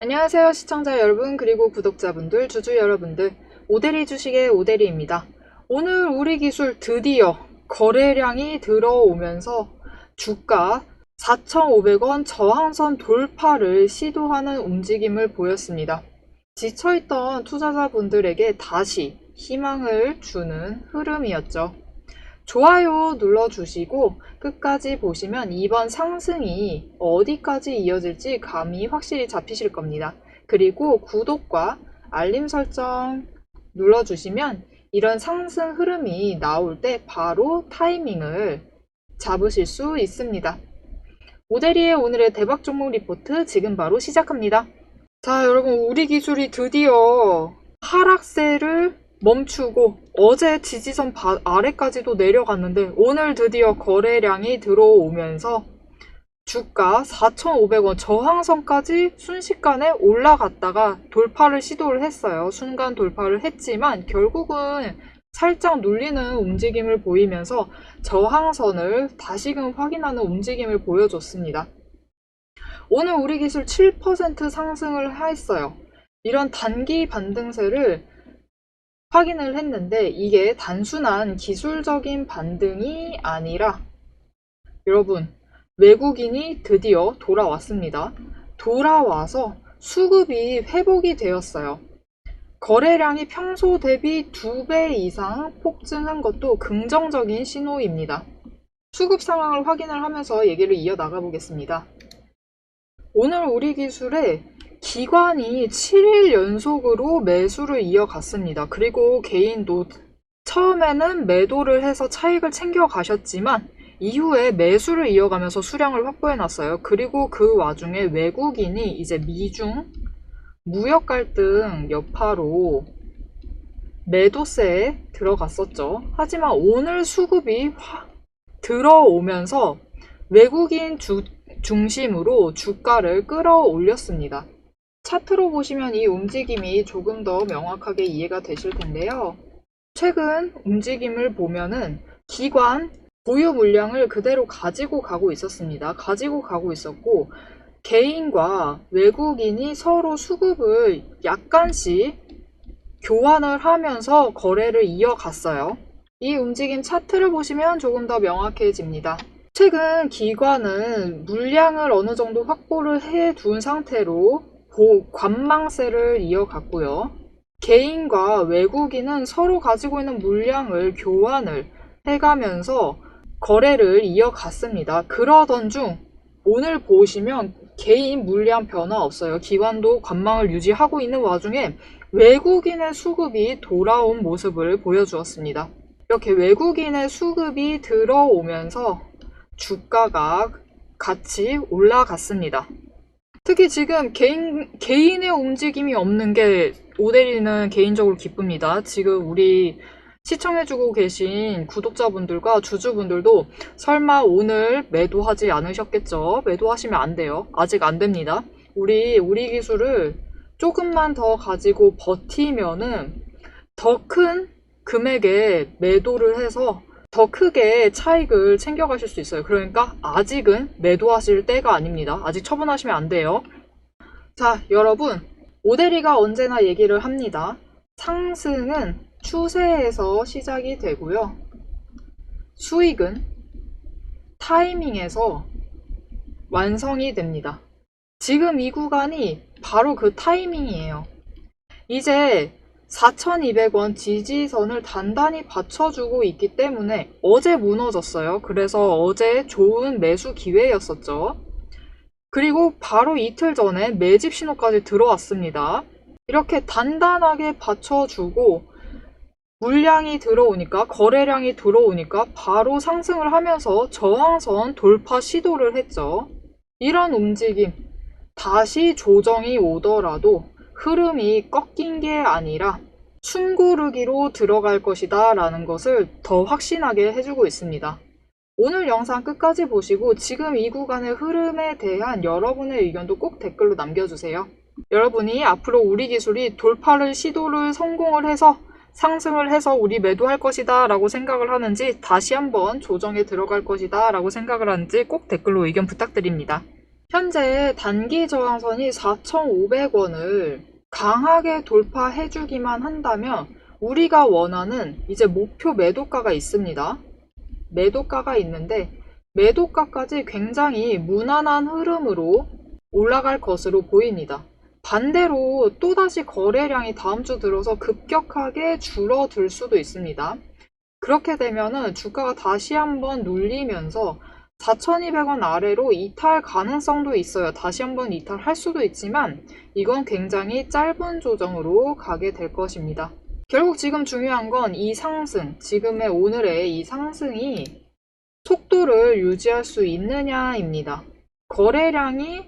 안녕하세요 시청자 여러분 그리고 구독자분들 주주 여러분들 오대리 주식의 오대리입니다. 오늘 우리 기술 드디어 거래량이 들어오면서 주가 4,500원 저항선 돌파를 시도하는 움직임을 보였습니다. 지쳐있던 투자자분들에게 다시 희망을 주는 흐름이었죠. 좋아요 눌러주시고 끝까지 보시면 이번 상승이 어디까지 이어질지 감이 확실히 잡히실 겁니다. 그리고 구독과 알림 설정 눌러주시면 이런 상승 흐름이 나올 때 바로 타이밍을 잡으실 수 있습니다. 오대리의 오늘의 대박 종목 리포트 지금 바로 시작합니다. 자, 여러분 우리 기술이 드디어 하락세를 멈추고 어제 지지선 아래까지도 내려갔는데 오늘 드디어 거래량이 들어오면서 주가 4,500원 저항선까지 순식간에 올라갔다가 돌파를 시도를 했어요. 순간 돌파를 했지만 결국은 살짝 눌리는 움직임을 보이면서 저항선을 다시금 확인하는 움직임을 보여줬습니다. 오늘 우리 기술 7% 상승을 했어요. 이런 단기 반등세를 확인을 했는데 이게 단순한 기술적인 반등이 아니라 여러분 외국인이 드디어 돌아왔습니다. 돌아와서 수급이 회복이 되었어요. 거래량이 평소 대비 2배 이상 폭증한 것도 긍정적인 신호입니다. 수급 상황을 확인을 하면서 얘기를 이어나가 보겠습니다. 오늘 우리 기술에 기관이 7일 연속으로 매수를 이어갔습니다. 그리고 개인도 처음에는 매도를 해서 차익을 챙겨 가셨지만 이후에 매수를 이어가면서 수량을 확보해 놨어요. 그리고 그 와중에 외국인이 이제 미중 무역 갈등 여파로 매도세에 들어갔었죠. 하지만 오늘 수급이 확 들어오면서 외국인 중심으로 주가를 끌어올렸습니다. 차트로 보시면 이 움직임이 조금 더 명확하게 이해가 되실 텐데요. 최근 움직임을 보면은 기관 보유 물량을 그대로 가지고 가고 있었습니다. 가지고 가고 있었고 개인과 외국인이 서로 수급을 약간씩 교환을 하면서 거래를 이어갔어요. 이 움직임 차트를 보시면 조금 더 명확해집니다. 최근 기관은 물량을 어느 정도 확보를 해둔 상태로 관망세를 이어갔고요. 개인과 외국인은 서로 가지고 있는 물량을 교환을 해가면서 거래를 이어갔습니다. 그러던 중 오늘 보시면 개인 물량 변화 없어요. 기관도 관망을 유지하고 있는 와중에 외국인의 수급이 돌아온 모습을 보여주었습니다. 이렇게 외국인의 수급이 들어오면서 주가가 같이 올라갔습니다. 특히 지금 개인의 움직임이 없는 게 오대리는 개인적으로 기쁩니다. 지금 우리 시청해주고 계신 구독자분들과 주주분들도 설마 오늘 매도하지 않으셨겠죠? 매도하시면 안 돼요. 아직 안 됩니다. 우리 기술을 조금만 더 가지고 버티면은 더 큰 금액에 매도를 해서 더 크게 차익을 챙겨가실 수 있어요. 그러니까 아직은 매도하실 때가 아닙니다. 아직 처분하시면 안 돼요. 자, 여러분 오대리가 언제나 얘기를 합니다. 상승은 추세에서 시작이 되고요. 수익은 타이밍에서 완성이 됩니다. 지금 이 구간이 바로 그 타이밍이에요. 이제 4,200원 지지선을 단단히 받쳐주고 있기 때문에 어제 무너졌어요. 그래서 어제 좋은 매수 기회였었죠. 그리고 바로 이틀 전에 매집 신호까지 들어왔습니다. 이렇게 단단하게 받쳐주고 물량이 들어오니까 거래량이 들어오니까 바로 상승을 하면서 저항선 돌파 시도를 했죠. 이런 움직임 다시 조정이 오더라도 흐름이 꺾인 게 아니라 숨고르기로 들어갈 것이다 라는 것을 더 확신하게 해주고 있습니다. 오늘 영상 끝까지 보시고 지금 이 구간의 흐름에 대한 여러분의 의견도 꼭 댓글로 남겨주세요. 여러분이 앞으로 우리 기술이 돌파를 시도를 성공을 해서 상승을 해서 우리 매도할 것이다 라고 생각을 하는지 다시 한번 조정에 들어갈 것이다 라고 생각을 하는지 꼭 댓글로 의견 부탁드립니다. 현재 단기 저항선이 4,500원을 강하게 돌파해주기만 한다면 우리가 원하는 이제 목표 매도가가 있습니다. 매도가가 있는데 매도가까지 굉장히 무난한 흐름으로 올라갈 것으로 보입니다. 반대로 또다시 거래량이 다음 주 들어서 급격하게 줄어들 수도 있습니다. 그렇게 되면은 주가가 다시 한번 눌리면서 4,200원 아래로 이탈 가능성도 있어요. 다시 한번 이탈할 수도 있지만 이건 굉장히 짧은 조정으로 가게 될 것입니다. 결국 지금 중요한 건 이 상승, 지금의 오늘의 이 상승이 속도를 유지할 수 있느냐입니다. 거래량이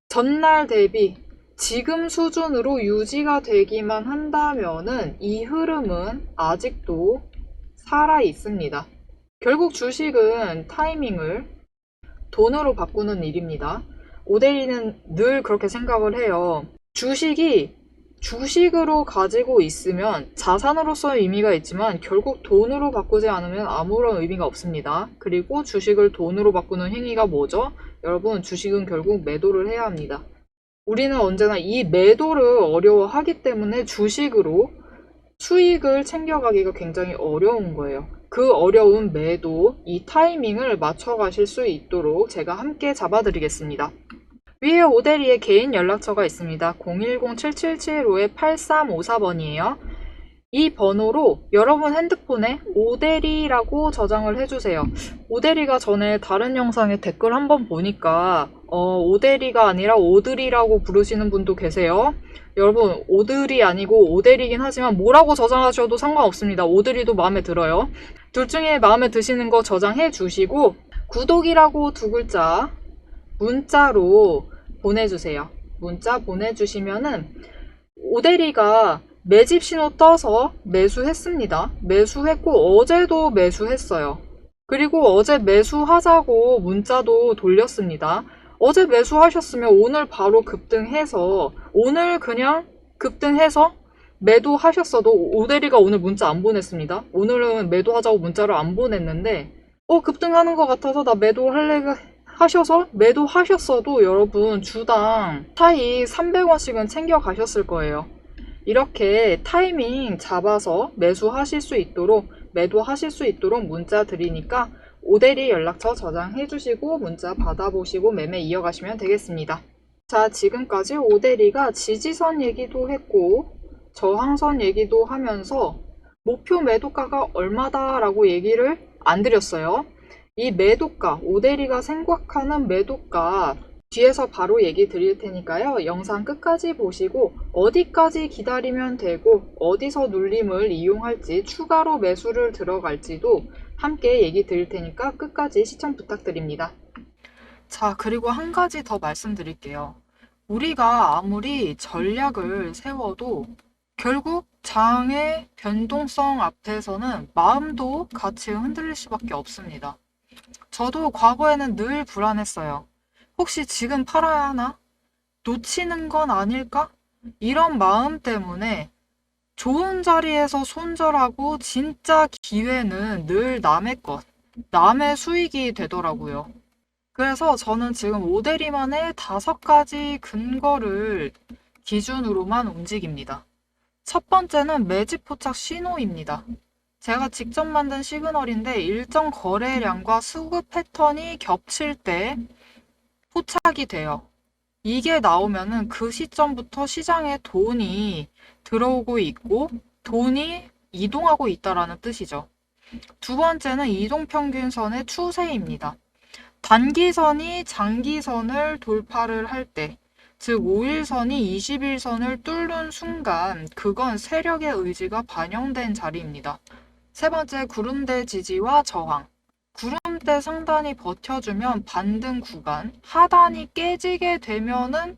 전날 대비 지금 수준으로 유지가 되기만 한다면은 이 흐름은 아직도 살아 있습니다. 결국 주식은 타이밍을 돈으로 바꾸는 일입니다. 오데이는 늘 그렇게 생각을 해요. 주식이 주식으로 가지고 있으면 자산으로서의 의미가 있지만 결국 돈으로 바꾸지 않으면 아무런 의미가 없습니다. 그리고 주식을 돈으로 바꾸는 행위가 뭐죠? 여러분, 주식은 결국 매도를 해야 합니다. 우리는 언제나 이 매도를 어려워하기 때문에 주식으로 수익을 챙겨가기가 굉장히 어려운 거예요. 그 어려운 매도, 이 타이밍을 맞춰가실 수 있도록 제가 함께 잡아드리겠습니다. 위에 오데리의 개인 연락처가 있습니다. 010-7775-8354번이에요. 이 번호로 여러분 핸드폰에 오데리라고 저장을 해주세요. 오데리가 전에 다른 영상에 댓글 한번 보니까 오데리가 아니라 오드리라고 부르시는 분도 계세요. 여러분, 오드리 아니고 오데리긴 하지만 뭐라고 저장하셔도 상관없습니다. 오드리도 마음에 들어요. 둘 중에 마음에 드시는 거 저장해 주시고 구독이라고 두 글자 문자로 보내주세요. 문자 보내주시면은 오데리가 매집 신호 떠서 매수했습니다. 매수했고 어제도 매수했어요. 그리고 어제 매수하자고 문자도 돌렸습니다. 어제 매수하셨으면 오늘 바로 급등해서 오늘 그냥 급등해서 매도하셨어도 오데리가 오늘 문자 안 보냈습니다. 오늘은 매도하자고 문자를 안 보냈는데 급등하는 것 같아서 나 매도할래 하셔서 매도하셨어도 여러분 주당 차익 300원씩은 챙겨 가셨을 거예요. 이렇게 타이밍 잡아서 매수하실 수 있도록 매도하실 수 있도록 문자 드리니까 오데리 연락처 저장해 주시고 문자 받아보시고 매매 이어가시면 되겠습니다. 자, 지금까지 오데리가 지지선 얘기도 했고 저항선 얘기도 하면서 목표 매도가가 얼마다 라고 얘기를 안 드렸어요. 이 매도가, 오데리가 생각하는 매도가 뒤에서 바로 얘기 드릴 테니까요. 영상 끝까지 보시고 어디까지 기다리면 되고 어디서 눌림을 이용할지 추가로 매수를 들어갈지도 함께 얘기 드릴 테니까 끝까지 시청 부탁드립니다. 자, 그리고 한 가지 더 말씀드릴게요. 우리가 아무리 전략을 세워도 결국 장의 변동성 앞에서는 마음도 같이 흔들릴 수밖에 없습니다. 저도 과거에는 늘 불안했어요. 혹시 지금 팔아야 하나? 놓치는 건 아닐까? 이런 마음 때문에 좋은 자리에서 손절하고 진짜 기회는 늘 남의 것, 남의 수익이 되더라고요. 그래서 저는 지금 오데리만의 5가지 근거를 기준으로만 움직입니다. 첫 번째는 매집 포착 신호입니다. 제가 직접 만든 시그널인데 일정 거래량과 수급 패턴이 겹칠 때 포착이 돼요. 이게 나오면은 그 시점부터 시장에 돈이 들어오고 있고 돈이 이동하고 있다라는 뜻이죠. 두 번째는 이동평균선의 추세입니다. 단기선이 장기선을 돌파를 할 때, 즉 5일선이 21선을 뚫는 순간 그건 세력의 의지가 반영된 자리입니다. 세 번째, 구름대 지지와 저항. 구름대 상단이 버텨주면 반등 구간, 하단이 깨지게 되면은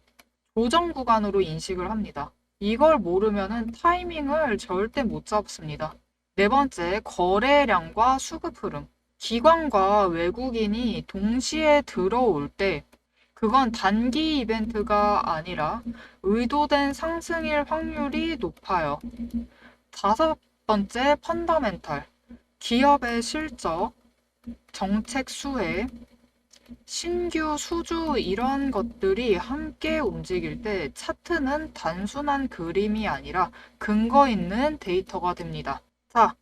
조정 구간으로 인식을 합니다. 이걸 모르면은 타이밍을 절대 못 잡습니다. 네 번째, 거래량과 수급 흐름. 기관과 외국인이 동시에 들어올 때 그건 단기 이벤트가 아니라 의도된 상승일 확률이 높아요. 다섯 번째, 펀더멘털. 기업의 실적, 정책 수혜, 신규, 수주 이런 것들이 함께 움직일 때 차트는 단순한 그림이 아니라 근거 있는 데이터가 됩니다. 자,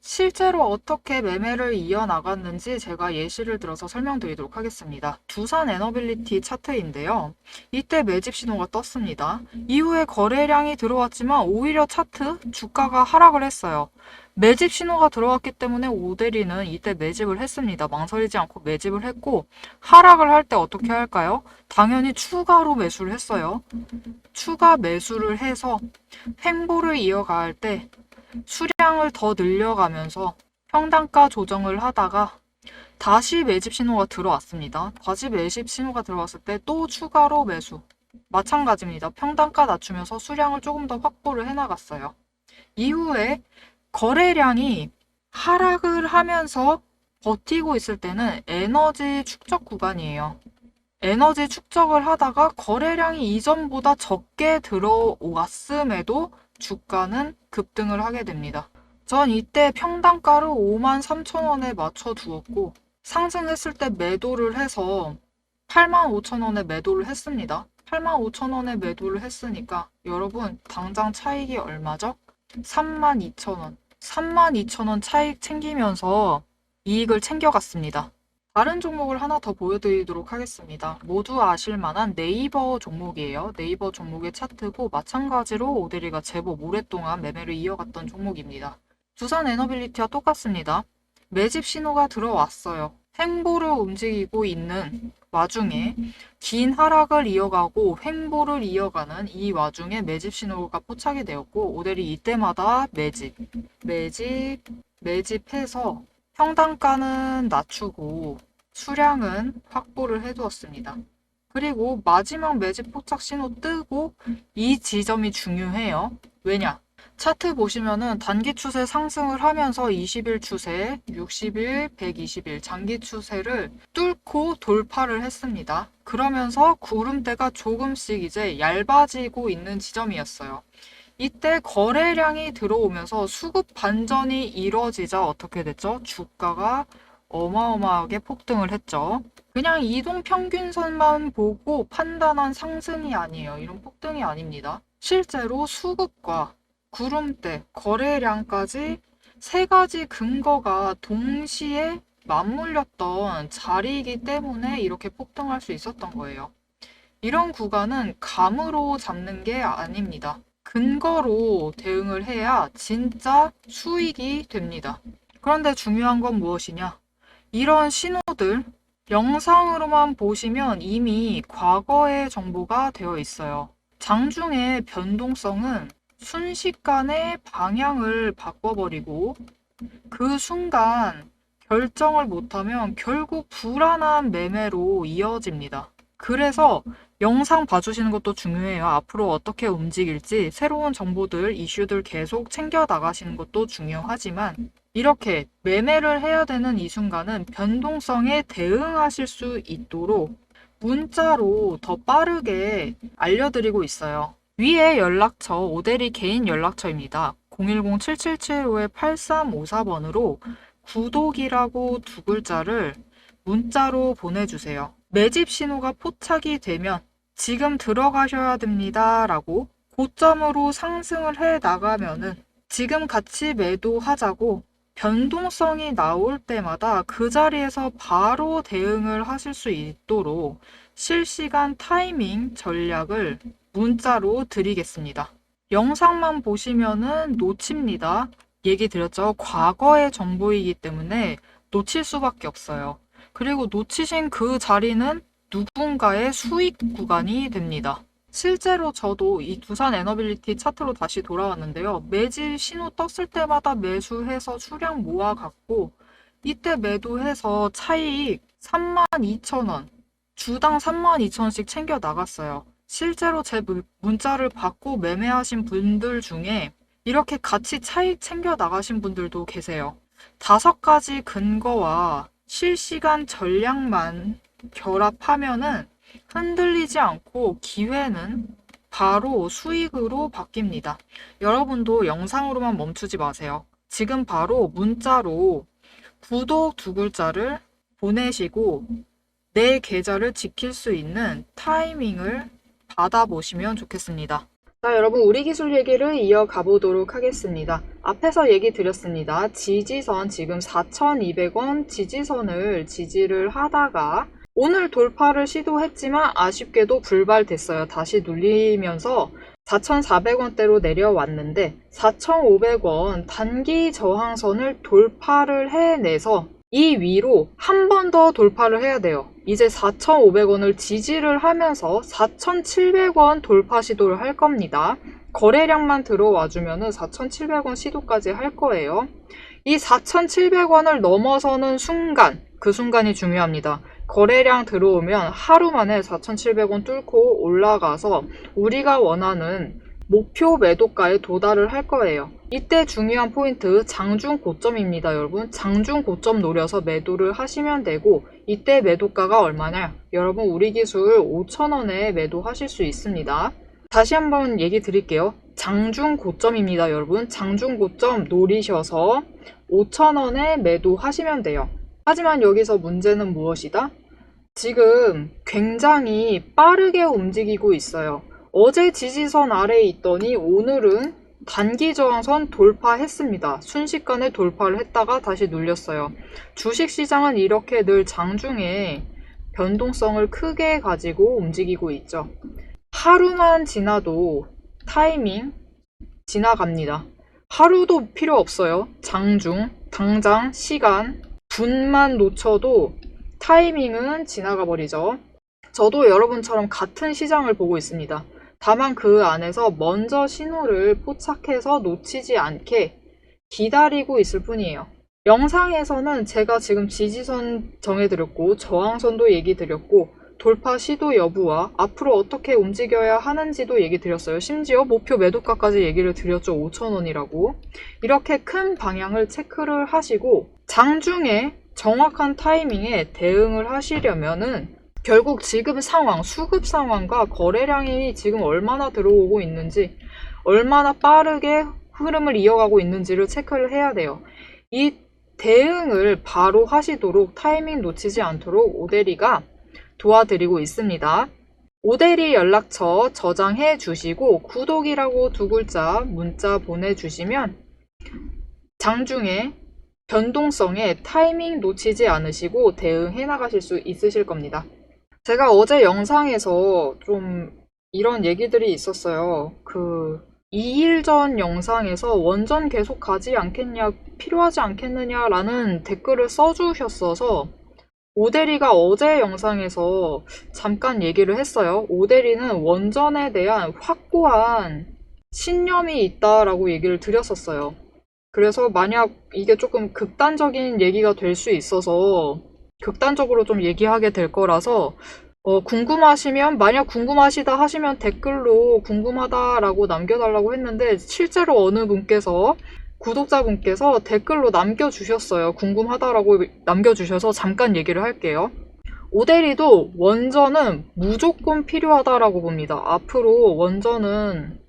실제로 어떻게 매매를 이어나갔는지 제가 예시를 들어서 설명드리도록 하겠습니다. 두산 에너빌리티 차트인데요. 이때 매집 신호가 떴습니다. 이후에 거래량이 들어왔지만 오히려 차트 주가가 하락을 했어요. 매집 신호가 들어왔기 때문에 오데리는 이때 매집을 했습니다. 망설이지 않고 매집을 했고, 하락을 할 때 어떻게 할까요? 당연히 추가로 매수를 했어요. 추가 매수를 해서 횡보를 이어갈 때 수량을 더 늘려가면서 평단가 조정을 하다가 다시 매집 신호가 들어왔습니다. 다시 매집 신호가 들어왔을 때 또 추가로 매수. 마찬가지입니다. 평단가 낮추면서 수량을 조금 더 확보를 해나갔어요. 이후에 거래량이 하락을 하면서 버티고 있을 때는 에너지 축적 구간이에요. 에너지 축적을 하다가 거래량이 이전보다 적게 들어왔음에도 주가는 급등을 하게 됩니다. 전 이때 평단가를 53,000원에 맞춰 두었고, 상승했을 때 매도를 해서 85,000원에 매도를 했습니다. 85,000원에 매도를 했으니까 여러분 당장 차익이 얼마죠? 32,000원. 32,000원 차익 챙기면서 이익을 챙겨갔습니다. 다른 종목을 하나 더 보여드리도록 하겠습니다. 모두 아실만한 네이버 종목이에요. 네이버 종목의 차트고 마찬가지로 오데리가 제법 오랫동안 매매를 이어갔던 종목입니다. 두산 에너빌리티와 똑같습니다. 매집 신호가 들어왔어요. 횡보를 움직이고 있는 와중에 긴 하락을 이어가고 횡보를 이어가는 이 와중에 매집 신호가 포착이 되었고 오데리 이때마다 매집해서 평단가는 낮추고 수량은 확보를 해두었습니다. 그리고 마지막 매집 포착 신호 뜨고 이 지점이 중요해요. 왜냐? 차트 보시면은 단기 추세 상승을 하면서 20일 추세, 60일, 120일 장기 추세를 뚫고 돌파를 했습니다. 그러면서 구름대가 조금씩 이제 얇아지고 있는 지점이었어요. 이때 거래량이 들어오면서 수급 반전이 이뤄지자 어떻게 됐죠? 주가가 어마어마하게 폭등을 했죠. 그냥 이동 평균선만 보고 판단한 상승이 아니에요. 이런 폭등이 아닙니다. 실제로 수급과 구름대, 거래량까지 세 가지 근거가 동시에 맞물렸던 자리이기 때문에 이렇게 폭등할 수 있었던 거예요. 이런 구간은 감으로 잡는 게 아닙니다. 근거로 대응을 해야 진짜 수익이 됩니다. 그런데 중요한 건 무엇이냐? 이런 신호들 영상으로만 보시면 이미 과거의 정보가 되어 있어요. 장중의 변동성은 순식간에 방향을 바꿔버리고 그 순간 결정을 못하면 결국 불안한 매매로 이어집니다. 그래서 영상 봐주시는 것도 중요해요. 앞으로 어떻게 움직일지 새로운 정보들, 이슈들 계속 챙겨 나가시는 것도 중요하지만 이렇게 매매를 해야 되는 이 순간은 변동성에 대응하실 수 있도록 문자로 더 빠르게 알려드리고 있어요. 위에 연락처 오데리 개인 연락처입니다. 010-7775-8354번으로 구독이라고 두 글자를 문자로 보내주세요. 매집 신호가 포착이 되면 지금 들어가셔야 됩니다 라고 고점으로 상승을 해 나가면은 지금 같이 매도하자고 변동성이 나올 때마다 그 자리에서 바로 대응을 하실 수 있도록 실시간 타이밍 전략을 문자로 드리겠습니다. 영상만 보시면은 놓칩니다. 얘기 드렸죠. 과거의 정보이기 때문에 놓칠 수밖에 없어요. 그리고 놓치신 그 자리는 누군가의 수익 구간이 됩니다. 실제로 저도 이 두산 에너빌리티 차트로 다시 돌아왔는데요. 매집 신호 떴을 때마다 매수해서 수량 모아갔고 이때 매도해서 차익 32,000원, 주당 32,000원씩 챙겨 나갔어요. 실제로 제 문자를 받고 매매하신 분들 중에 이렇게 같이 차익 챙겨 나가신 분들도 계세요. 5가지 근거와 실시간 전략만 결합하면은 흔들리지 않고 기회는 바로 수익으로 바뀝니다. 여러분도 영상으로만 멈추지 마세요. 지금 바로 문자로 구독 두 글자를 보내시고 내 계좌를 지킬 수 있는 타이밍을 받아보시면 좋겠습니다. 자, 여러분, 우리 기술 얘기를 이어가 보도록 하겠습니다. 앞에서 얘기 드렸습니다. 지지선, 지금 4,200원 지지선을 지지를 하다가 오늘 돌파를 시도했지만 아쉽게도 불발됐어요. 다시 눌리면서 4,400원대로 내려왔는데 4,500원 단기 저항선을 돌파를 해내서 이 위로 한 번 더 돌파를 해야 돼요. 이제 4,500원을 지지를 하면서 4,700원 돌파 시도를 할 겁니다. 거래량만 들어와 주면은 4,700원 시도까지 할 거예요. 이 4,700원을 넘어서는 순간, 그 순간이 중요합니다. 거래량 들어오면 하루 만에 4,700원 뚫고 올라가서 우리가 원하는 목표 매도가에 도달을 할 거예요. 이때 중요한 포인트 장중 고점입니다, 여러분. 장중 고점 노려서 매도를 하시면 되고 이때 매도가가 얼마냐? 여러분, 우리 기술 5,000원에 매도하실 수 있습니다. 다시 한번 얘기 드릴게요. 장중 고점입니다, 여러분. 장중 고점 노리셔서 5,000원에 매도하시면 돼요. 하지만 여기서 문제는 무엇이다? 지금 굉장히 빠르게 움직이고 있어요. 어제 지지선 아래에 있더니 오늘은 단기 저항선 돌파했습니다. 순식간에 돌파를 했다가 다시 눌렸어요. 주식시장은 이렇게 늘 장중에 변동성을 크게 가지고 움직이고 있죠. 하루만 지나도 타이밍 지나갑니다. 하루도 필요 없어요. 장중, 당장, 시간, 분만 놓쳐도 타이밍은 지나가 버리죠. 저도 여러분처럼 같은 시장을 보고 있습니다. 다만 그 안에서 먼저 신호를 포착해서 놓치지 않게 기다리고 있을 뿐이에요. 영상에서는 제가 지금 지지선 정해드렸고 저항선도 얘기 드렸고 돌파 시도 여부와 앞으로 어떻게 움직여야 하는지도 얘기 드렸어요. 심지어 목표 매도가까지 얘기를 드렸죠. 5,000원이라고. 이렇게 큰 방향을 체크를 하시고 장중에 정확한 타이밍에 대응을 하시려면은 결국 지금 상황, 수급 상황과 거래량이 지금 얼마나 들어오고 있는지, 얼마나 빠르게 흐름을 이어가고 있는지를 체크를 해야 돼요. 이 대응을 바로 하시도록 타이밍 놓치지 않도록 오대리가 도와드리고 있습니다. 오대리 연락처 저장해 주시고 구독이라고 2글자 문자 보내주시면 장중에 변동성에 타이밍 놓치지 않으시고 대응해 나가실 수 있으실 겁니다. 제가 어제 영상에서 좀 이런 얘기들이 있었어요. 2일 전 영상에서 원전 계속 가지 않겠냐, 필요하지 않겠느냐라는 댓글을 써주셨어서 오대리가 어제 영상에서 잠깐 얘기를 했어요. 오대리는 원전에 대한 확고한 신념이 있다라고 얘기를 드렸었어요. 그래서 만약 이게 조금 극단적인 얘기가 될 수 있어서 극단적으로 좀 얘기하게 될 거라서 궁금하시면, 만약 궁금하시다 하시면 댓글로 궁금하다라고 남겨달라고 했는데 실제로 어느 분께서, 구독자분께서 댓글로 남겨주셨어요. 궁금하다라고 남겨주셔서 잠깐 얘기를 할게요. 오대리도 원전은 무조건 필요하다라고 봅니다. 앞으로 원전은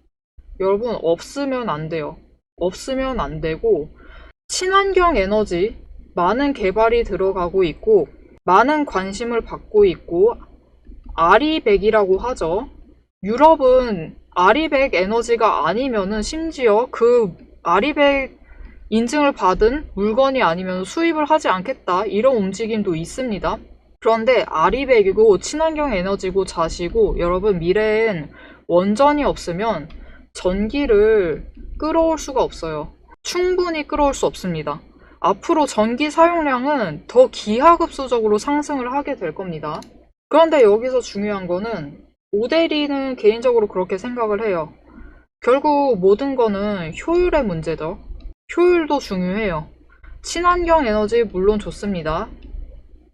여러분 없으면 안 돼요. 없으면 안 되고 친환경 에너지 많은 개발이 들어가고 있고 많은 관심을 받고 있고 아리백이라고 하죠. 유럽은 아리백 에너지가 아니면은 심지어 그 아리백 인증을 받은 물건이 아니면 수입을 하지 않겠다, 이런 움직임도 있습니다. 그런데 아리백이고 친환경 에너지고 자시고 여러분, 미래엔 원전이 없으면 전기를 끌어올 수가 없어요. 충분히 끌어올 수 없습니다. 앞으로 전기 사용량은 더 기하급수적으로 상승을 하게 될 겁니다. 그런데 여기서 중요한 거는 오대리는 개인적으로 그렇게 생각을 해요. 결국 모든 거는 효율의 문제죠. 효율도 중요해요. 친환경 에너지 물론 좋습니다.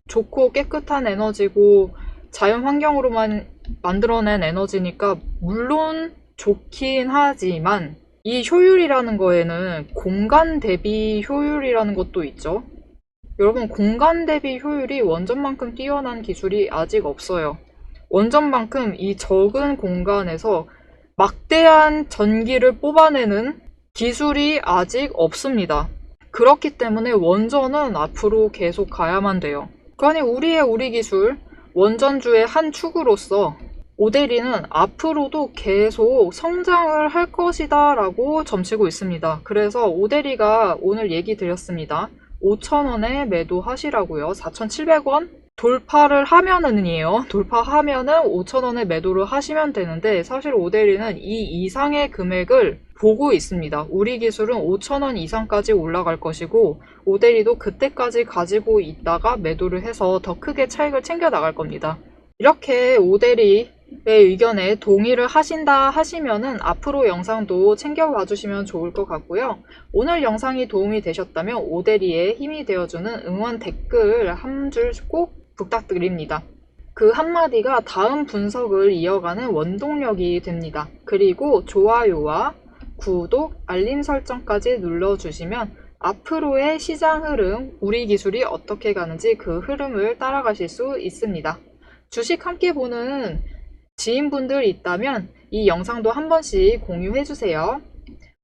좋고 깨끗한 에너지고 자연 환경으로만 만들어낸 에너지니까 물론 좋긴 하지만 이 효율이라는 거에는 공간 대비 효율이라는 것도 있죠. 여러분, 공간 대비 효율이 원전만큼 뛰어난 기술이 아직 없어요. 원전만큼 이 적은 공간에서 막대한 전기를 뽑아내는 기술이 아직 없습니다. 그렇기 때문에 원전은 앞으로 계속 가야만 돼요. 그러니 우리 기술, 원전주의 한 축으로서 오데리는 앞으로도 계속 성장을 할 것이다 라고 점치고 있습니다. 그래서 오데리가 오늘 얘기 드렸습니다. 5,000원에 매도하시라고요. 4,700원 돌파를 하면은이에요. 돌파하면은 5,000원에 매도를 하시면 되는데 사실 오데리는 이 이상의 금액을 보고 있습니다. 우리 기술은 5,000원 이상까지 올라갈 것이고 오데리도 그때까지 가지고 있다가 매도를 해서 더 크게 차익을 챙겨 나갈 겁니다. 이렇게 오데리의 의견에 동의를 하신다 하시면은 앞으로 영상도 챙겨봐 주시면 좋을 것 같고요. 오늘 영상이 도움이 되셨다면 오데리의 힘이 되어주는 응원 댓글 한 줄 꼭 부탁드립니다. 그 한마디가 다음 분석을 이어가는 원동력이 됩니다. 그리고 좋아요와 구독, 알림 설정까지 눌러주시면 앞으로의 시장 흐름, 우리 기술이 어떻게 가는지 그 흐름을 따라가실 수 있습니다. 주식 함께 보는 지인분들 있다면 이 영상도 한 번씩 공유해주세요.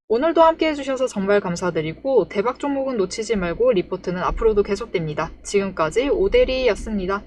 오늘도 함께 해주셔서 정말 감사드리고 대박 종목은 놓치지 말고 리포트는 앞으로도 계속됩니다. 지금까지 오데리였습니다.